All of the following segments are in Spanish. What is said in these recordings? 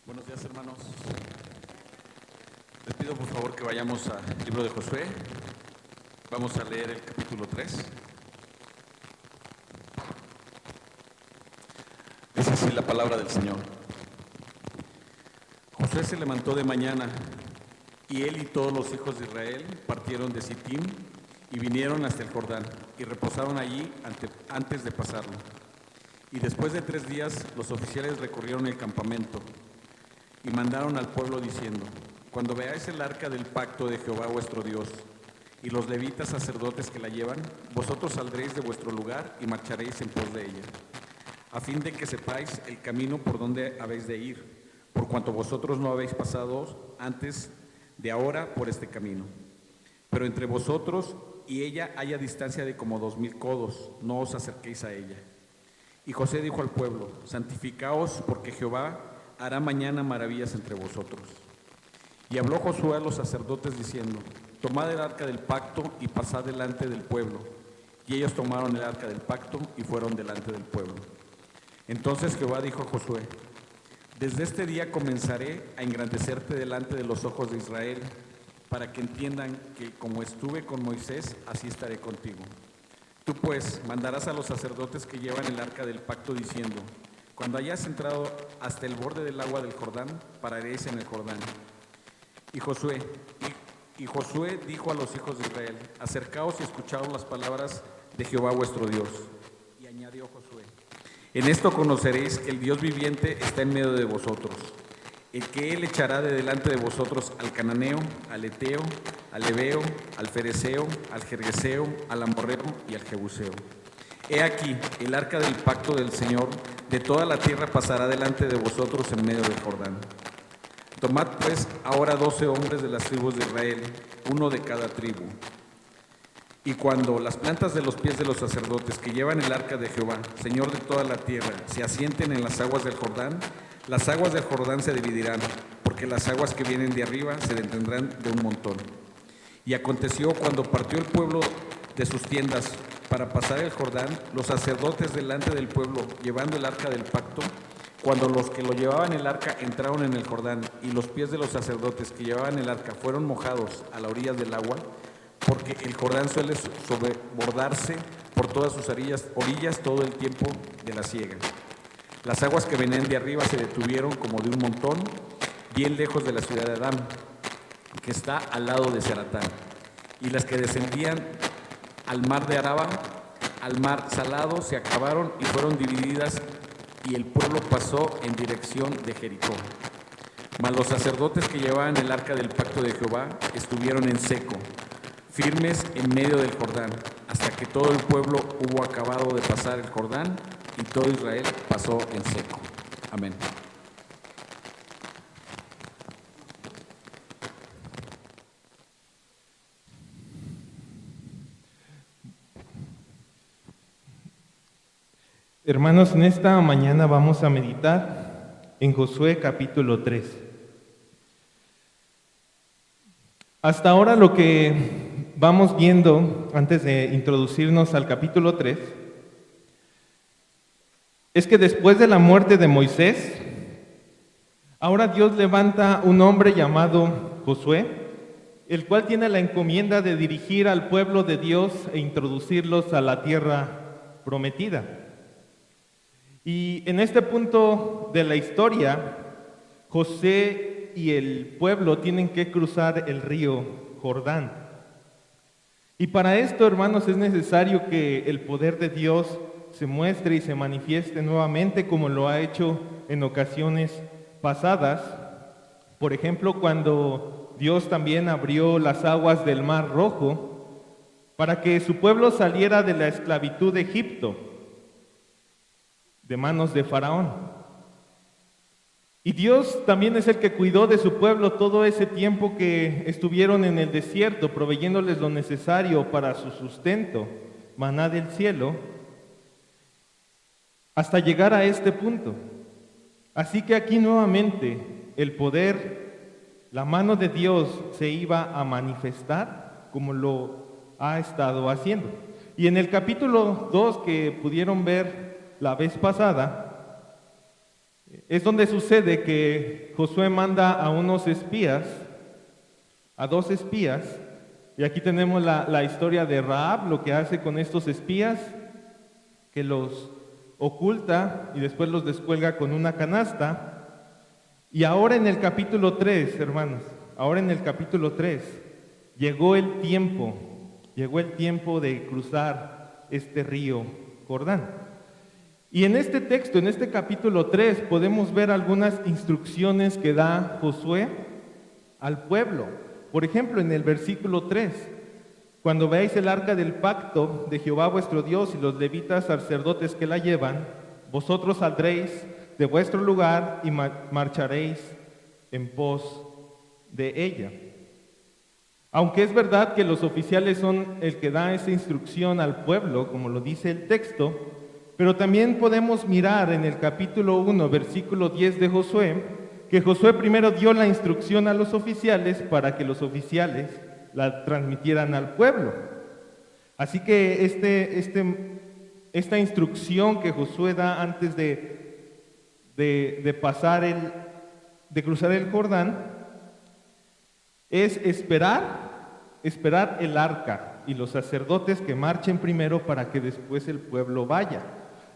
Buenos días, hermanos. Les pido por favor que vayamos al libro de Josué. Vamos a leer el capítulo 3. Dice así la palabra del Señor. Josué se levantó de mañana, y él y todos los hijos de Israel partieron de Sittim y vinieron hasta el Jordán, y reposaron allí antes de pasarlo. Y después de 3 días, los oficiales recorrieron el campamento y mandaron al pueblo diciendo: cuando veáis el arca del pacto de Jehová vuestro Dios y los levitas sacerdotes que la llevan, vosotros saldréis de vuestro lugar y marcharéis en pos de ella, a fin de que sepáis el camino por donde habéis de ir, por cuanto vosotros no habéis pasado antes de ahora por este camino. Pero entre vosotros y ella haya distancia de como 2000 codos, no os acerquéis a ella. Y José dijo al pueblo: santificaos, porque Jehová hará mañana maravillas entre vosotros. Y habló Josué a los sacerdotes diciendo: tomad el arca del pacto y pasad delante del pueblo. Y ellos tomaron el arca del pacto y fueron delante del pueblo. Entonces Jehová dijo a Josué: desde este día comenzaré a engrandecerte delante de los ojos de Israel, para que entiendan que como estuve con Moisés, así estaré contigo. Tú pues mandarás a los sacerdotes que llevan el arca del pacto diciendo: cuando hayas entrado hasta el borde del agua del Jordán, pararéis en el Jordán. Y Josué dijo a los hijos de Israel: acercaos y escuchaos las palabras de Jehová vuestro Dios. Y añadió Josué: en esto conoceréis que el Dios viviente está en medio de vosotros, el que él echará de delante de vosotros al cananeo, al eteo, al heveo, al fereceo, al jerjeseo, al amorreo y al jebuseo. He aquí, el arca del pacto del Señor de toda la tierra pasará delante de vosotros en medio del Jordán. Tomad pues ahora 12 hombres de las tribus de Israel, uno de cada tribu. Y cuando las plantas de los pies de los sacerdotes que llevan el arca de Jehová, Señor de toda la tierra, se asienten en las aguas del Jordán, las aguas del Jordán se dividirán, porque las aguas que vienen de arriba se detendrán de un montón. Y aconteció cuando partió el pueblo de sus tiendas para pasar el Jordán, los sacerdotes delante del pueblo, llevando el arca del pacto, cuando los que lo llevaban el arca entraron en el Jordán, y los pies de los sacerdotes que llevaban el arca fueron mojados a la orilla del agua, porque el Jordán suele sobrebordarse por todas sus orillas todo el tiempo de la siega. Las aguas que venían de arriba se detuvieron como de un montón, bien lejos de la ciudad de Adán, que está al lado de Zaratán. Y las que descendían al mar de Araba, al mar salado, se acabaron y fueron divididas, y el pueblo pasó en dirección de Jericó. Mas los sacerdotes que llevaban el arca del pacto de Jehová estuvieron en seco, firmes en medio del Jordán, hasta que todo el pueblo hubo acabado de pasar el Jordán, y todo Israel pasó en seco. Amén. Hermanos, en esta mañana vamos a meditar en Josué capítulo 3. Hasta ahora lo que vamos viendo, antes de introducirnos al capítulo 3, es que después de la muerte de Moisés, ahora Dios levanta un hombre llamado Josué, el cual tiene la encomienda de dirigir al pueblo de Dios e introducirlos a la tierra prometida. Y en este punto de la historia, José y el pueblo tienen que cruzar el río Jordán. Y para esto, hermanos, es necesario que el poder de Dios se muestre y se manifieste nuevamente, como lo ha hecho en ocasiones pasadas. Por ejemplo, cuando Dios también abrió las aguas del Mar Rojo para que su pueblo saliera de la esclavitud de Egipto, de manos de Faraón. Y Dios también es el que cuidó de su pueblo todo ese tiempo que estuvieron en el desierto, proveyéndoles lo necesario para su sustento, maná del cielo, hasta llegar a este punto. Así que aquí nuevamente el poder, la mano de Dios se iba a manifestar como lo ha estado haciendo. Y en el capítulo 2 que pudieron ver la vez pasada, es donde sucede que Josué manda a unos espías, a 2 espías, y aquí tenemos la historia de Rahab, lo que hace con estos espías, que los oculta y después los descuelga con una canasta. Y ahora en el capítulo 3, hermanos, ahora en el capítulo 3, llegó el tiempo de cruzar este río Jordán. Y en este texto, en este capítulo 3, podemos ver algunas instrucciones que da Josué al pueblo. Por ejemplo, en el versículo 3, cuando veáis el arca del pacto de Jehová vuestro Dios y los levitas sacerdotes que la llevan, vosotros saldréis de vuestro lugar y marcharéis en pos de ella. Aunque es verdad que los oficiales son el que da esa instrucción al pueblo, como lo dice el texto, pero también podemos mirar en el capítulo 1, versículo 10 de Josué, que Josué primero dio la instrucción a los oficiales para que los oficiales la transmitieran al pueblo. Así que esta instrucción que Josué da antes de cruzar el Jordán es esperar el arca y los sacerdotes que marchen primero para que después el pueblo vaya.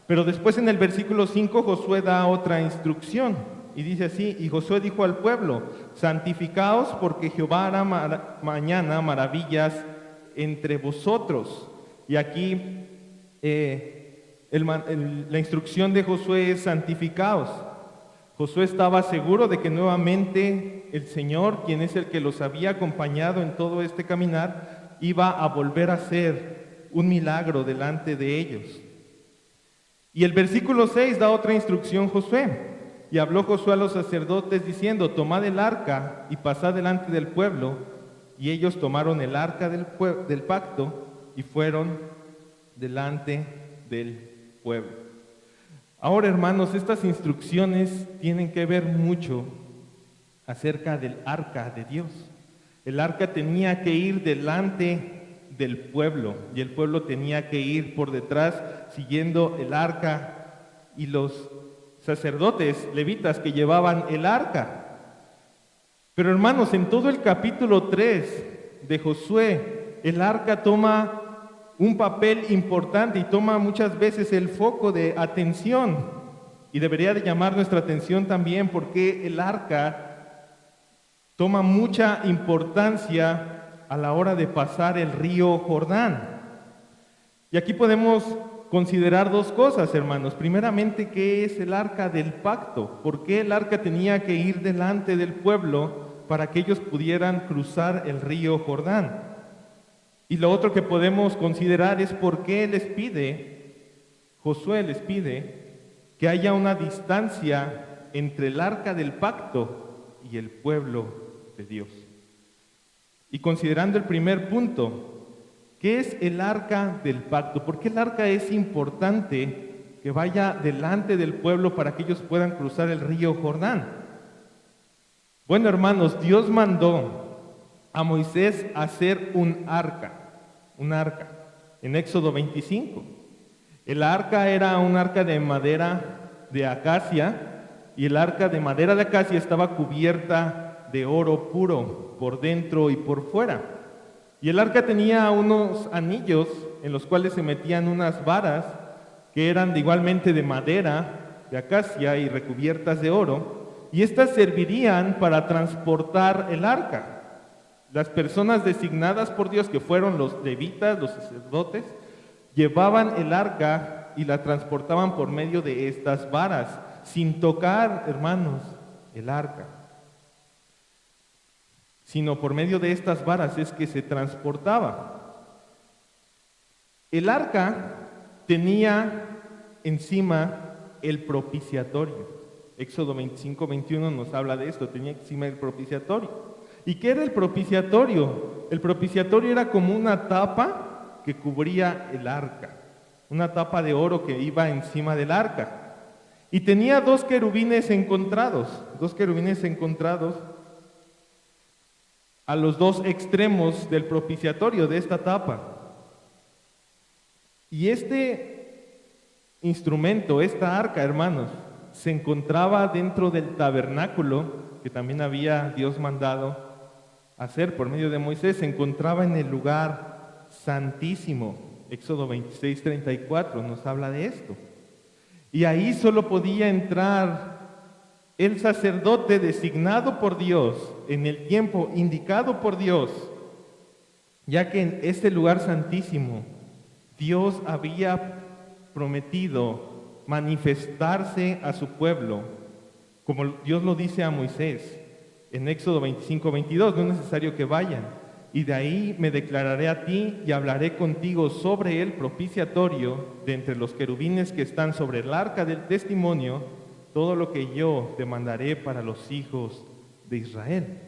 Pero después en el versículo 5 Josué da otra instrucción y dice así: y Josué dijo al pueblo: santificaos, porque Jehová hará mañana maravillas entre vosotros. Y aquí la instrucción de Josué es: santificaos. Josué estaba seguro de que nuevamente el Señor, quien es el que los había acompañado en todo este caminar, iba a volver a hacer un milagro delante de ellos. Y el versículo 6 da otra instrucción Josué. Y habló Josué a los sacerdotes diciendo: tomad el arca y pasad delante del pueblo. Y ellos tomaron el arca del pacto y fueron delante del pueblo. Ahora, hermanos, estas instrucciones tienen que ver mucho acerca del arca de Dios. El arca tenía que ir delante del pueblo y el pueblo tenía que ir por detrás siguiendo el arca, y los sacerdotes levitas que llevaban el arca. Pero hermanos, en todo el capítulo 3 de Josué, el arca toma un papel importante y toma muchas veces el foco de atención, y debería de llamar nuestra atención también porque el arca toma mucha importancia a la hora de pasar el río Jordán. Y aquí podemos considerar 2 cosas, hermanos. Primeramente, ¿qué es el arca del pacto? ¿Por qué el arca tenía que ir delante del pueblo para que ellos pudieran cruzar el río Jordán? Y lo otro que podemos considerar es por qué Josué les pide que haya una distancia entre el arca del pacto y el pueblo de Dios. Y considerando el primer punto, ¿qué es el arca del pacto? ¿Por qué el arca es importante que vaya delante del pueblo para que ellos puedan cruzar el río Jordán? Bueno, hermanos, Dios mandó a Moisés hacer un arca, en Éxodo 25. El arca era un arca de madera de acacia, y el arca de madera de acacia estaba cubierta de oro puro por dentro y por fuera. Y el arca tenía unos anillos en los cuales se metían unas varas que eran igualmente de madera de acacia y recubiertas de oro, y estas servirían para transportar el arca. Las personas designadas por Dios, que fueron los levitas, los sacerdotes, llevaban el arca y la transportaban por medio de estas varas, sin tocar, hermanos, el arca, sino por medio de estas varas es que se transportaba. El arca tenía encima el propiciatorio. Éxodo 25, 21 nos habla de esto, tenía encima el propiciatorio. ¿Y qué era el propiciatorio? El propiciatorio era como una tapa que cubría el arca, una tapa de oro que iba encima del arca. Y tenía 2 querubines encontrados a los 2 extremos del propiciatorio de esta tapa. Y este instrumento, esta arca, hermanos, se encontraba dentro del tabernáculo, que también había Dios mandado hacer por medio de Moisés, se encontraba en el lugar santísimo. Éxodo 26:34 nos habla de esto. Y ahí solo podía entrar el sacerdote designado por Dios en el tiempo indicado por Dios, ya que en este lugar santísimo Dios había prometido manifestarse a su pueblo, como Dios lo dice a Moisés en Éxodo 25:22, no es necesario que vayan, y de ahí me declararé a ti y hablaré contigo sobre el propiciatorio de entre los querubines que están sobre el arca del testimonio, todo lo que yo te mandaré para los hijos de Israel.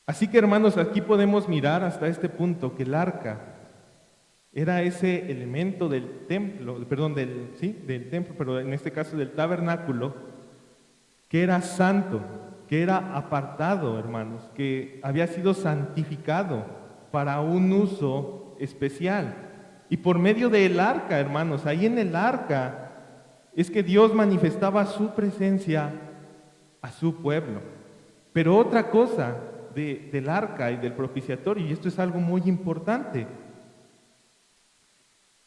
Así que, hermanos, aquí podemos mirar hasta este punto que el arca era ese elemento del templo, del templo, pero en este caso del tabernáculo, que era santo, que era apartado, hermanos, que había sido santificado para un uso especial. Y por medio del arca, hermanos, ahí en el arca es que Dios manifestaba su presencia a su pueblo. Pero otra cosa del arca y del propiciatorio, y esto es algo muy importante,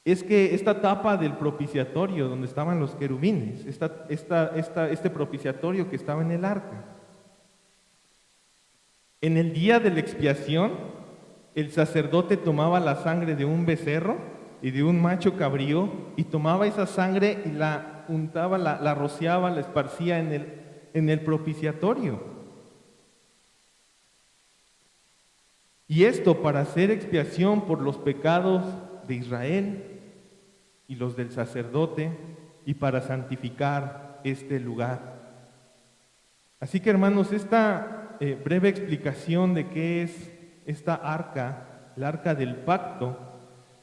es que esta tapa del propiciatorio donde estaban los querubines, este propiciatorio que estaba en el arca, en el día de la expiación, el sacerdote tomaba la sangre de un becerro y de un macho cabrío y tomaba esa sangre y la untaba, la rociaba, la esparcía en el propiciatorio. Y esto para hacer expiación por los pecados de Israel y los del sacerdote y para santificar este lugar. Así que, hermanos, esta breve explicación de qué es esta arca, el arca del pacto,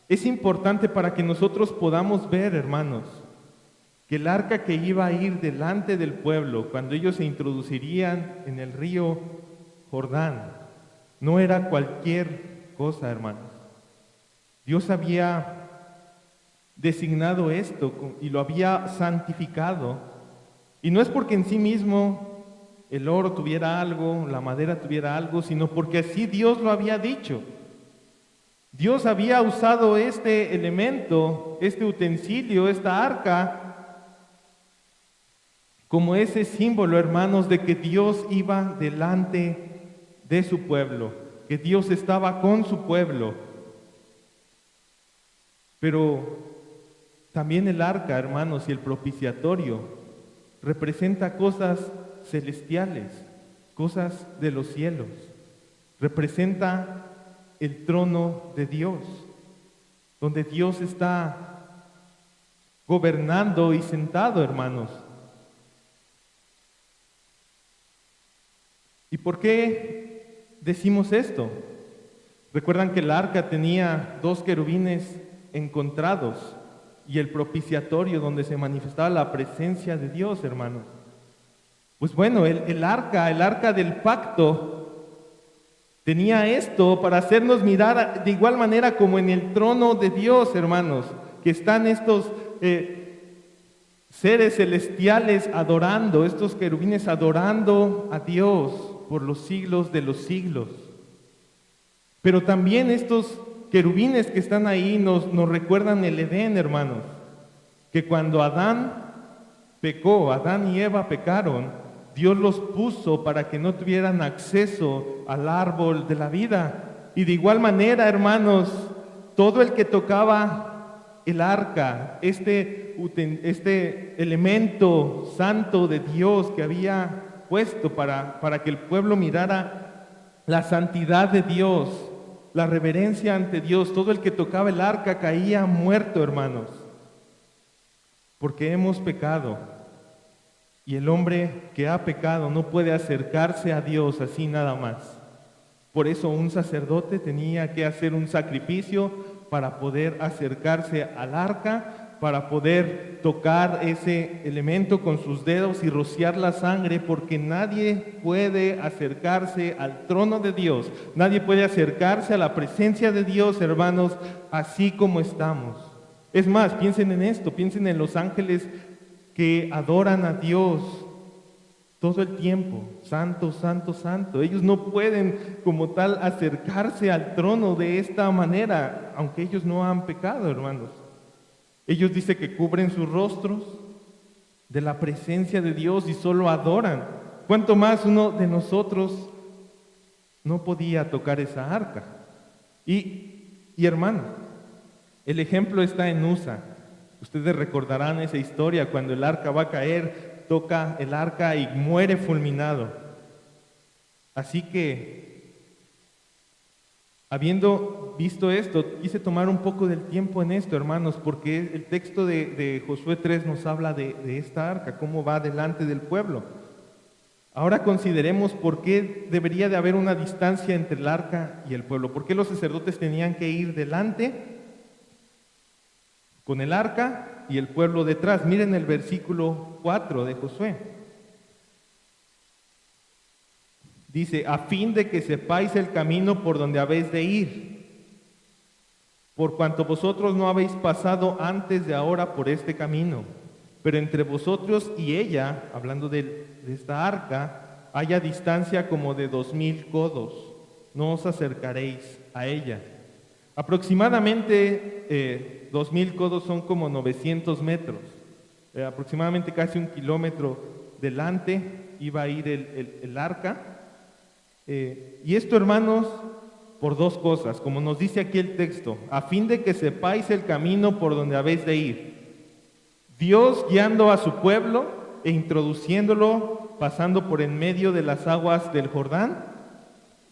es importante para que nosotros podamos ver, hermanos, que el arca que iba a ir delante del pueblo cuando ellos se introducirían en el río Jordán no era cualquier cosa, hermanos. Dios había designado esto y lo había santificado, y no es porque en sí mismo el oro tuviera algo, la madera tuviera algo, sino porque así Dios lo había dicho. Dios había usado este elemento, este utensilio, esta arca, como ese símbolo, hermanos, de que Dios iba delante de su pueblo, que Dios estaba con su pueblo. Pero también el arca, hermanos, y el propiciatorio representa cosas celestiales, cosas de los cielos. Representa el trono de Dios, donde Dios está gobernando y sentado, hermanos. ¿Y por qué decimos esto? Recuerdan que el arca tenía 2 querubines encontrados y el propiciatorio donde se manifestaba la presencia de Dios, hermanos. Pues bueno, el arca del pacto tenía esto para hacernos mirar de igual manera como en el trono de Dios, hermanos, que están estos seres celestiales adorando, estos querubines adorando a Dios por los siglos de los siglos. Pero también estos querubines que están ahí nos recuerdan el Edén, hermanos, que cuando Adán y Eva pecaron, Dios los puso para que no tuvieran acceso al árbol de la vida. Y de igual manera, hermanos, todo el que tocaba el arca, este elemento santo de Dios que había puesto para que el pueblo mirara la santidad de Dios, la reverencia ante Dios, todo el que tocaba el arca caía muerto, hermanos, porque hemos pecado. Y el hombre que ha pecado no puede acercarse a Dios así nada más. Por eso un sacerdote tenía que hacer un sacrificio para poder acercarse al arca, para poder tocar ese elemento con sus dedos y rociar la sangre, porque nadie puede acercarse al trono de Dios, nadie puede acercarse a la presencia de Dios, hermanos, así como estamos. Es más, piensen en esto, piensen en los ángeles que adoran a Dios todo el tiempo, santo, santo, santo. Ellos no pueden como tal acercarse al trono de esta manera, aunque ellos no han pecado, hermanos. Ellos dicen que cubren sus rostros de la presencia de Dios y solo adoran. ¿Cuánto más uno de nosotros no podía tocar esa arca? Y hermano, el ejemplo está en Usa. Ustedes recordarán esa historia cuando el arca va a caer, toca el arca y muere fulminado. Así que, habiendo visto esto, quise tomar un poco del tiempo en esto, hermanos, porque el texto de Josué 3 nos habla de esta arca, cómo va delante del pueblo. Ahora consideremos por qué debería de haber una distancia entre el arca y el pueblo. ¿Por qué los sacerdotes tenían que ir delante con el arca y el pueblo detrás? Miren el versículo 4 de Josué. Dice, a fin de que sepáis el camino por donde habéis de ir, por cuanto vosotros no habéis pasado antes de ahora por este camino, pero entre vosotros y ella, hablando de esta arca, haya distancia como de 2000 codos, no os acercaréis a ella. Aproximadamente 2000 codos son como 900 metros, aproximadamente casi 1 kilómetro delante iba a ir el arca. Y esto, hermanos, por dos cosas, como nos dice aquí el texto, a fin de que sepáis el camino por donde habéis de ir. Dios guiando a su pueblo e introduciéndolo, pasando por en medio de las aguas del Jordán.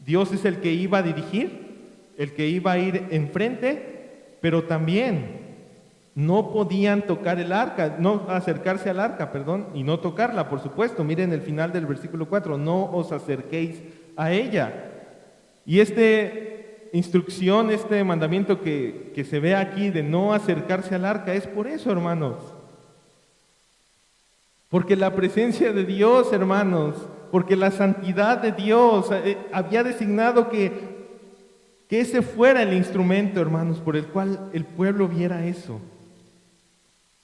Dios es el que iba a dirigir, el que iba a ir enfrente, pero también no podían tocar el arca, no acercarse al arca, perdón, y no tocarla, por supuesto. Miren el final del versículo 4, no os acerquéis a ella. Y esta instrucción, este mandamiento que se ve aquí de no acercarse al arca, es por eso, hermanos. Porque la presencia de Dios, hermanos, porque la santidad de Dios había designado que ese fuera el instrumento, hermanos, por el cual el pueblo viera eso.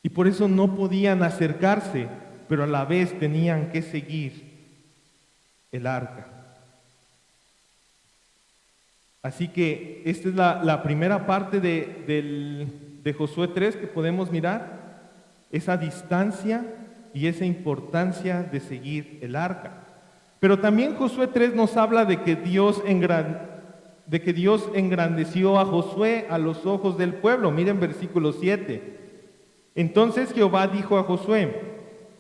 Y por eso no podían acercarse, pero a la vez tenían que seguir el arca. Así que esta es la primera parte de Josué 3 que podemos mirar, esa distancia y esa importancia de seguir el arca. Pero también Josué 3 nos habla de que Dios engrandeció a Josué a los ojos del pueblo. Miren versículo 7. Entonces Jehová dijo a Josué,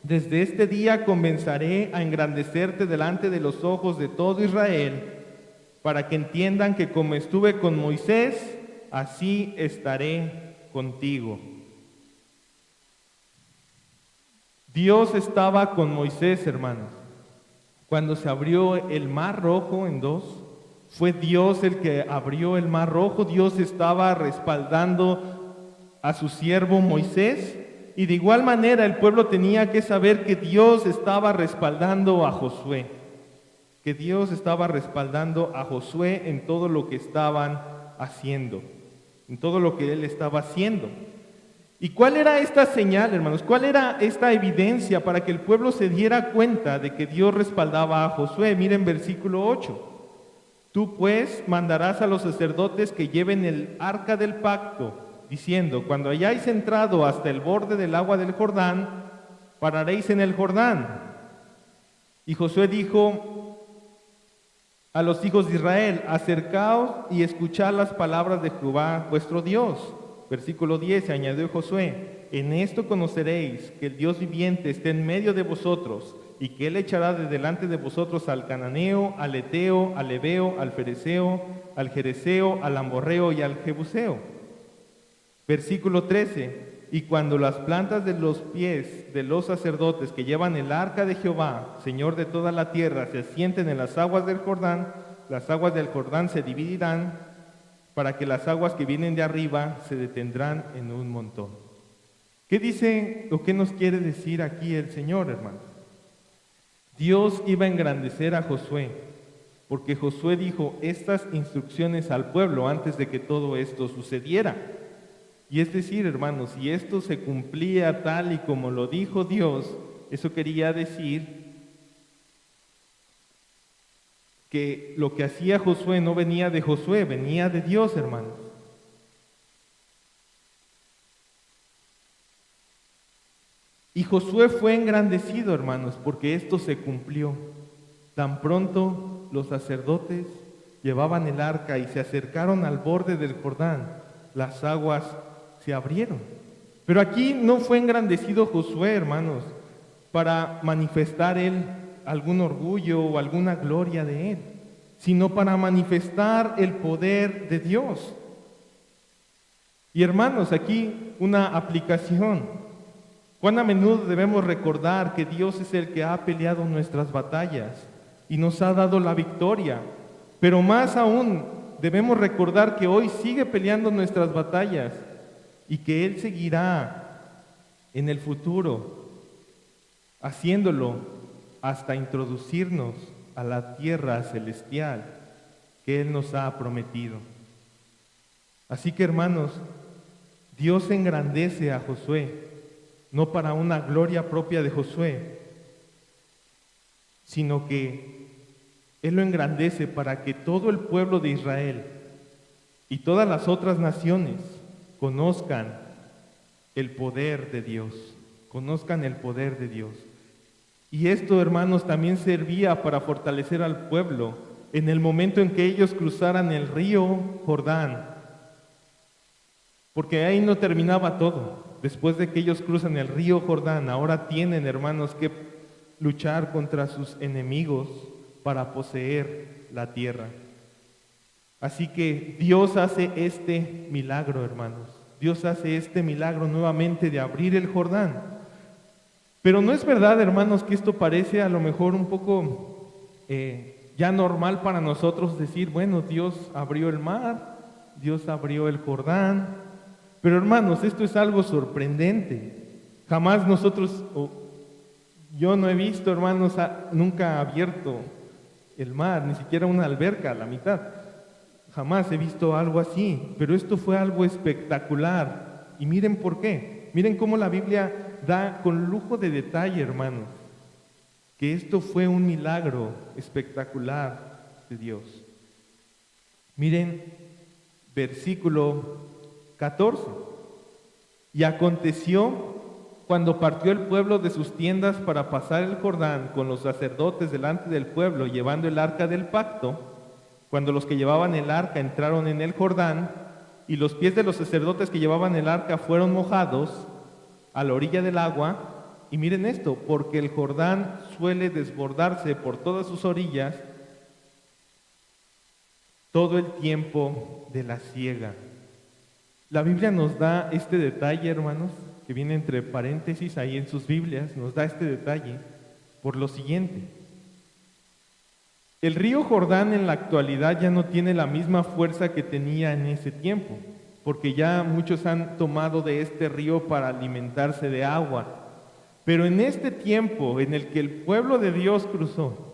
desde este día comenzaré a engrandecerte delante de los ojos de todo Israel, para que entiendan que como estuve con Moisés, así estaré contigo. Dios estaba con Moisés, hermanos. Cuando se abrió el mar rojo en dos, fue Dios el que abrió el mar rojo. Dios estaba respaldando a su siervo Moisés, y de igual manera el pueblo tenía que saber que Dios estaba respaldando a Josué, que Dios estaba respaldando a Josué en todo lo que estaban haciendo, en todo lo que él estaba haciendo. ¿Y cuál era esta señal, hermanos? ¿Cuál era esta evidencia para que el pueblo se diera cuenta de que Dios respaldaba a Josué? Miren versículo 8. Tú pues mandarás a los sacerdotes que lleven el arca del pacto, diciendo, cuando hayáis entrado hasta el borde del agua del Jordán, pararéis en el Jordán. Y Josué dijo a los hijos de Israel, acercaos y escuchad las palabras de Jehová vuestro Dios. Versículo 10, añadió Josué, en esto conoceréis que el Dios viviente está en medio de vosotros, y que él echará de delante de vosotros al cananeo, al eteo, al ebeo, al fereceo, al jereseo, al amorreo y al jebuseo. Versículo 13, y cuando las plantas de los pies de los sacerdotes que llevan el arca de Jehová, Señor de toda la tierra, se asienten en las aguas del Jordán, las aguas del Jordán se dividirán, para que las aguas que vienen de arriba se detendrán en un montón. ¿Qué dice o qué nos quiere decir aquí el Señor, hermanos? Dios iba a engrandecer a Josué, porque Josué dijo estas instrucciones al pueblo antes de que todo esto sucediera. Y es decir, hermanos, si esto se cumplía tal y como lo dijo Dios, eso quería decir que lo que hacía Josué no venía de Josué, venía de Dios, hermanos. Y Josué fue engrandecido, hermanos, porque esto se cumplió. Tan pronto los sacerdotes llevaban el arca y se acercaron al borde del Jordán, las aguas se abrieron. Pero aquí no fue engrandecido Josué, hermanos, para manifestar él algún orgullo o alguna gloria de él, sino para manifestar el poder de Dios. Y hermanos, aquí una aplicación. ¿Cuán a menudo debemos recordar que Dios es el que ha peleado nuestras batallas y nos ha dado la victoria? Pero más aún, debemos recordar que hoy sigue peleando nuestras batallas y que Él seguirá en el futuro haciéndolo hasta introducirnos a la tierra celestial que Él nos ha prometido. Así que, hermanos, Dios engrandece a Josué, no para una gloria propia de Josué, sino que Él lo engrandece para que todo el pueblo de Israel y todas las otras naciones conozcan el poder de Dios, conozcan el poder de Dios. Y esto, hermanos, también servía para fortalecer al pueblo en el momento en que ellos cruzaran el río Jordán, porque ahí no terminaba todo. Después de que ellos cruzan el río Jordán, ahora tienen, hermanos, que luchar contra sus enemigos para poseer la tierra. Así que Dios hace este milagro, hermanos. Dios hace este milagro nuevamente de abrir el Jordán. Pero no es verdad, hermanos, que esto parece a lo mejor un poco ya normal para nosotros decir, bueno, Dios abrió el mar, Dios abrió el Jordán. Pero hermanos, esto es algo sorprendente. Jamás nosotros, yo no he visto, hermanos, nunca abierto el mar, ni siquiera una alberca a la mitad. Jamás he visto algo así, pero esto fue algo espectacular. Y miren por qué. Miren cómo la Biblia da con lujo de detalle, hermanos, que esto fue un milagro espectacular de Dios. Miren, versículo 14. Y aconteció cuando partió el pueblo de sus tiendas para pasar el Jordán con los sacerdotes delante del pueblo llevando el arca del pacto, cuando los que llevaban el arca entraron en el Jordán y los pies de los sacerdotes que llevaban el arca fueron mojados a la orilla del agua, y miren esto, porque el Jordán suele desbordarse por todas sus orillas todo el tiempo de la siega. La Biblia nos da este detalle, hermanos, que viene entre paréntesis ahí en sus Biblias, nos da este detalle por lo siguiente. El río Jordán en la actualidad ya no tiene la misma fuerza que tenía en ese tiempo, porque ya muchos han tomado de este río para alimentarse de agua. Pero en este tiempo en el que el pueblo de Dios cruzó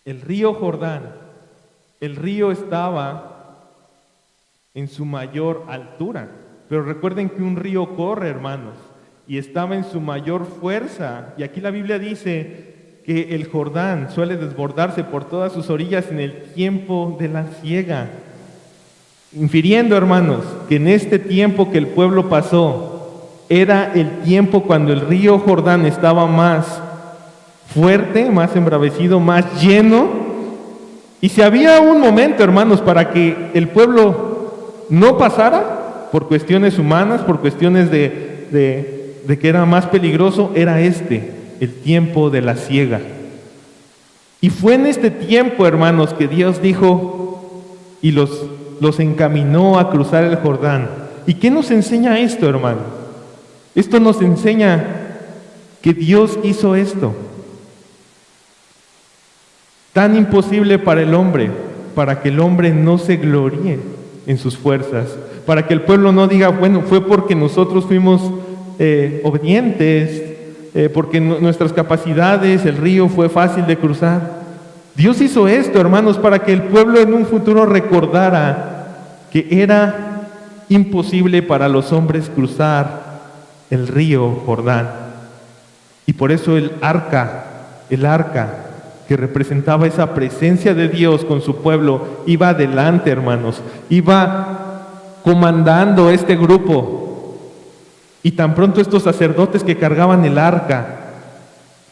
el río Jordán, el río estaba en su mayor altura. Pero recuerden que un río corre, hermanos, y estaba en su mayor fuerza. Y aquí la Biblia dice que el Jordán suele desbordarse por todas sus orillas en el tiempo de la siega. Infiriendo, hermanos, que en este tiempo que el pueblo pasó, era el tiempo cuando el río Jordán estaba más fuerte, más embravecido, más lleno. Y si había un momento, hermanos, para que el pueblo no pasara, por cuestiones humanas, por cuestiones de que era más peligroso, era el tiempo de la siega. Y fue en este tiempo, hermanos, que Dios dijo y los encaminó a cruzar el Jordán. ¿Y qué nos enseña esto, hermano? Esto nos enseña que Dios hizo esto tan imposible para el hombre, para que el hombre no se gloríe en sus fuerzas, para que el pueblo no diga, bueno, fue porque nosotros fuimos obedientes, porque nuestras capacidades, el río fue fácil de cruzar. Dios hizo esto, hermanos, para que el pueblo en un futuro recordara que era imposible para los hombres cruzar el río Jordán. Y por eso el arca que representaba esa presencia de Dios con su pueblo, iba adelante, hermanos, iba comandando este grupo. Y tan pronto estos sacerdotes que cargaban el arca,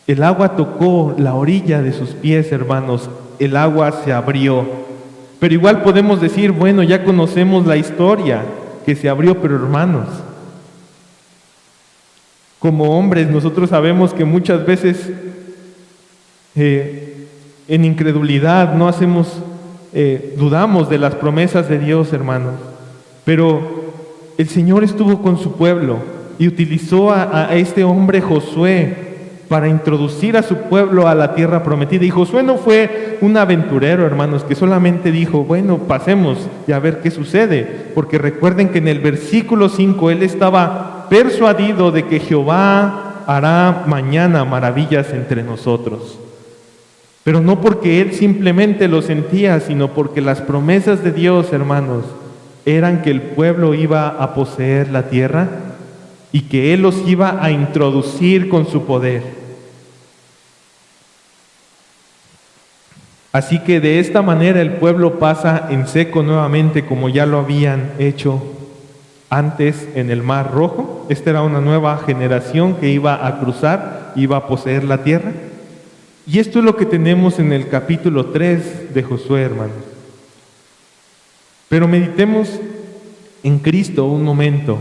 el agua tocó la orilla de sus pies, hermanos, el agua se abrió. Pero igual podemos decir, bueno, ya conocemos la historia, que se abrió, pero hermanos, como hombres nosotros sabemos que muchas veces en incredulidad no dudamos de las promesas de Dios, hermanos. Pero el Señor estuvo con su pueblo y utilizó a este hombre Josué para introducir a su pueblo a la tierra prometida. Y Josué no fue un aventurero, hermanos, que solamente dijo, bueno, pasemos y a ver qué sucede. Porque recuerden que en el versículo 5 él estaba persuadido de que Jehová hará mañana maravillas entre nosotros. Pero no porque él simplemente lo sentía, sino porque las promesas de Dios, hermanos, eran que el pueblo iba a poseer la tierra y que él los iba a introducir con su poder. Así que de esta manera el pueblo pasa en seco nuevamente, como ya lo habían hecho antes en el Mar Rojo. Esta era una nueva generación que iba a cruzar, iba a poseer la tierra. Y esto es lo que tenemos en el capítulo 3 de Josué, hermanos. Pero meditemos en Cristo un momento.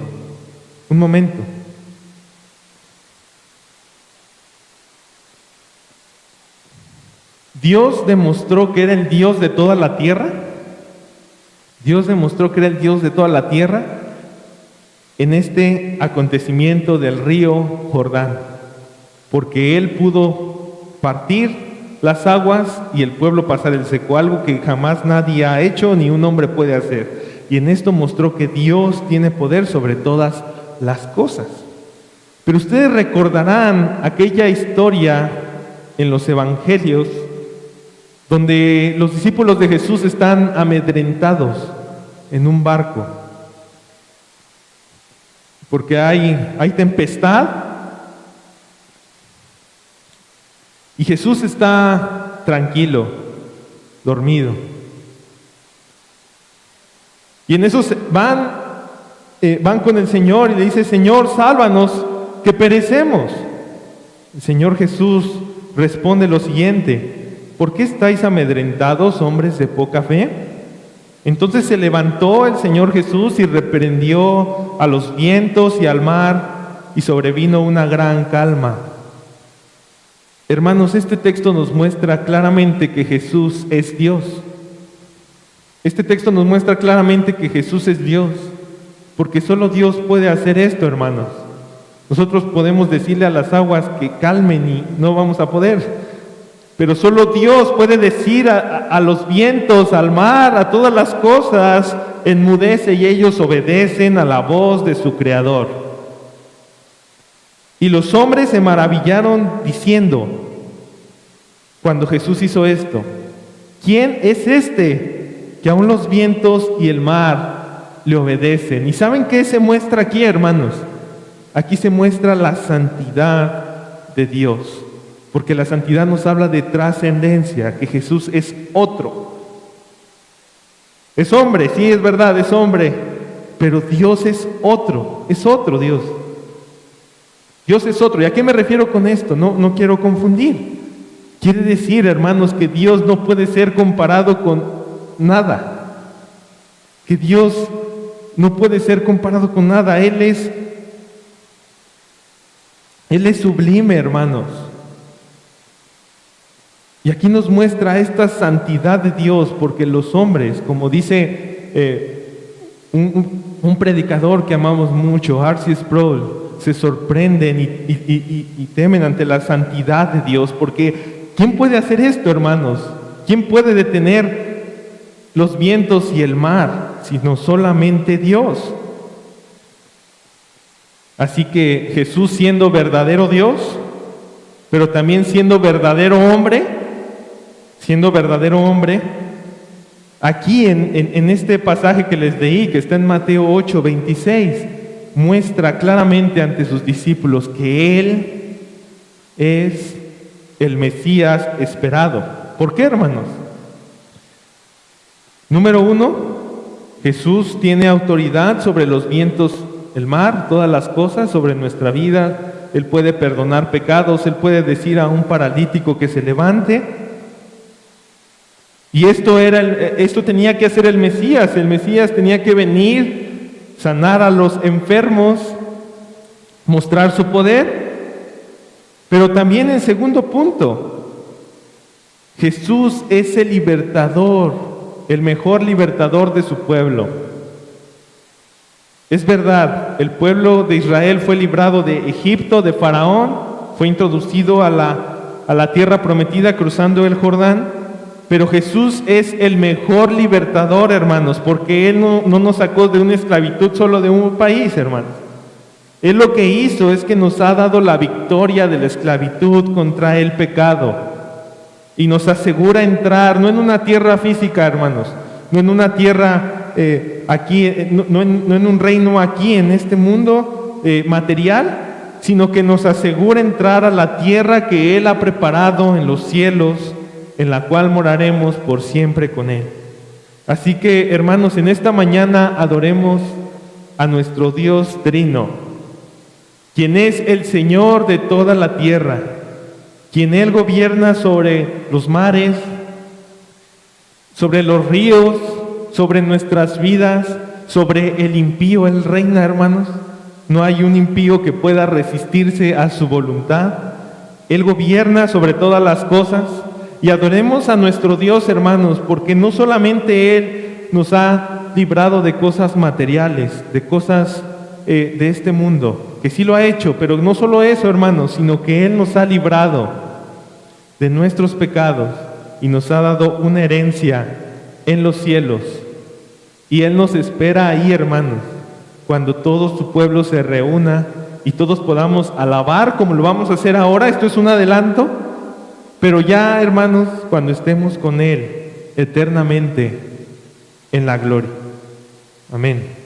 Dios demostró que era el Dios de toda la tierra. Dios demostró que era el Dios de toda la tierra en este acontecimiento del río Jordán, porque Él pudo partir las aguas y el pueblo pasar el seco, algo que jamás nadie ha hecho ni un hombre puede hacer. Y en esto mostró que Dios tiene poder sobre todas las cosas. Pero ustedes recordarán aquella historia en los evangelios donde los discípulos de Jesús están amedrentados en un barco, porque hay tempestad y Jesús está tranquilo, dormido. Y en eso van con el Señor y le dice, Señor, sálvanos, que perecemos. El Señor Jesús responde lo siguiente: ¿por qué estáis amedrentados, hombres de poca fe? Entonces se levantó el Señor Jesús y reprendió a los vientos y al mar, y sobrevino una gran calma. Hermanos, este texto nos muestra claramente que Jesús es Dios. Este texto nos muestra claramente que Jesús es Dios, porque solo Dios puede hacer esto, hermanos. Nosotros podemos decirle a las aguas que calmen y no vamos a poder. Pero solo Dios puede decir a los vientos, al mar, a todas las cosas, enmudece, y ellos obedecen a la voz de su Creador. Y los hombres se maravillaron diciendo, cuando Jesús hizo esto, ¿quién es este que aún los vientos y el mar le obedecen? ¿Y saben qué se muestra aquí, hermanos? Aquí se muestra la santidad de Dios. Porque la santidad nos habla de trascendencia, que Jesús es otro. Es hombre, sí, es verdad, es hombre, pero Dios es otro Dios. Dios es otro. ¿Y a qué me refiero con esto? No quiero confundir. Quiere decir, hermanos, que Dios no puede ser comparado con nada. Que Dios no puede ser comparado con nada. Él es sublime, hermanos. Y aquí nos muestra esta santidad de Dios, porque los hombres, como dice un predicador que amamos mucho, R.C. Sproul, se sorprenden y temen ante la santidad de Dios, porque ¿quién puede hacer esto, hermanos? ¿Quién puede detener los vientos y el mar, sino solamente Dios? Así que Jesús, siendo verdadero Dios, pero también siendo verdadero hombre, Aquí en este pasaje que les leí, que está en Mateo 8:26, muestra claramente ante sus discípulos que Él es el Mesías esperado. ¿Por qué, hermanos? Número 1, Jesús tiene autoridad sobre los vientos, el mar, todas las cosas, sobre nuestra vida. Él puede perdonar pecados, Él puede decir a un paralítico que se levante. Y esto tenía que hacer el Mesías. El Mesías tenía que venir, sanar a los enfermos, mostrar su poder. Pero también en segundo punto, Jesús es el libertador, el mejor libertador de su pueblo. Es verdad, el pueblo de Israel fue librado de Egipto, de Faraón, fue introducido a la tierra prometida cruzando el Jordán, pero Jesús es el mejor libertador, hermanos, porque Él no nos sacó de una esclavitud solo de un país, hermanos. Él lo que hizo es que nos ha dado la victoria de la esclavitud contra el pecado y nos asegura entrar, no en una tierra física, hermanos, no en una tierra aquí, no en un reino aquí en este mundo material, sino que nos asegura entrar a la tierra que Él ha preparado en los cielos, en la cual moraremos por siempre con Él. Así que, hermanos, en esta mañana adoremos a nuestro Dios Trino, quien es el Señor de toda la tierra, quien Él gobierna sobre los mares, sobre los ríos, sobre nuestras vidas, sobre el impío. Él reina, hermanos. No hay un impío que pueda resistirse a su voluntad. Él gobierna sobre todas las cosas. Y adoremos a nuestro Dios, hermanos, porque no solamente Él nos ha librado de cosas materiales, de cosas de este mundo, que sí lo ha hecho, pero no solo eso, hermanos, sino que Él nos ha librado de nuestros pecados y nos ha dado una herencia en los cielos. Y Él nos espera ahí, hermanos, cuando todo su pueblo se reúna y todos podamos alabar como lo vamos a hacer ahora. Esto es un adelanto, pero ya, hermanos, cuando estemos con Él eternamente en la gloria. Amén.